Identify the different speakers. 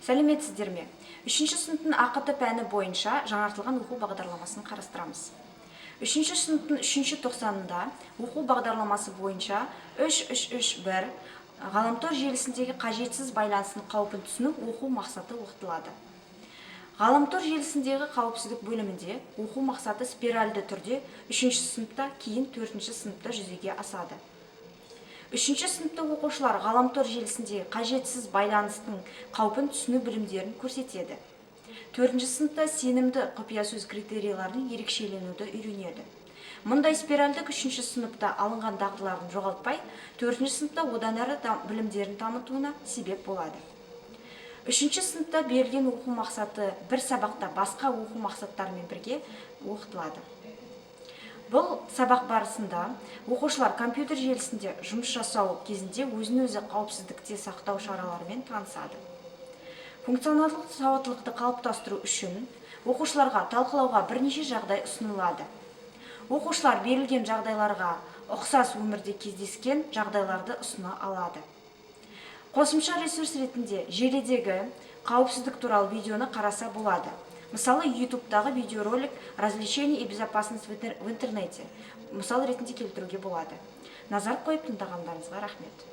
Speaker 1: Сәлеметсіздер ме? 3-ші сыныптың АКТ пәні бойынша жаңартылған оқу бағдарламасын қарастырамыз. 3-ші сыныптың 3-ші тоқсанында оқу бағдарламасы бойынша 3.3.3.1 ғаламтор желісіндегі қажетсіз байланыстың қаупін түсіну оқу мақсаты оқытылады. Ғаламтор желісіндегі қауіпсіздік бөлімінде оқу мақсаты спиральді түрде 3-ші сыныпта, кейін 4-ші сыныпта жүзеге асады. 3-ші сыныпта оқушылар ғаламтор желісіндегі қажетсіз байланыстың қаупін түсіну білімдерін көрсетеді. 4-ші сыныпта сенімді құпия сөз критерийлерін ерекшеленуді үйренеді. Мұндай спиральдік 3-ші сыныпта алынған дағдыларын жоғалтпай, 4-ші сыныпта одан әрі білімдерін дамытуына себеп болады. 3-ші сыныпта берілген оқу мақсаты бір сабақта басқа оқу мақсаттарымен бірге оқытылады. Бұл сабақ барысында оқушылар компьютер желісінде жұмыс жасау кезінде өзін-өзі қауіпсіздікте сақтау шараларымен танысады. Функционалдық сауаттылықты қалыптастыру үшін оқушыларға талқылауға бірнеше жағдай ұсынылады. Оқушылар берілген жағдайларға ұқсас өмірде кездескен жағдайларды ұсына алады. Қосымша ресурс ретінде желідегі қауіпсіздік туралы видеоны қараса болады. Мысалы, YouTube-дағы видеоролик «Развлечение и безопасность в интернете» мысал ретінде келтіруге болады. Назар қойып тыңдағандарыңызға рахмет.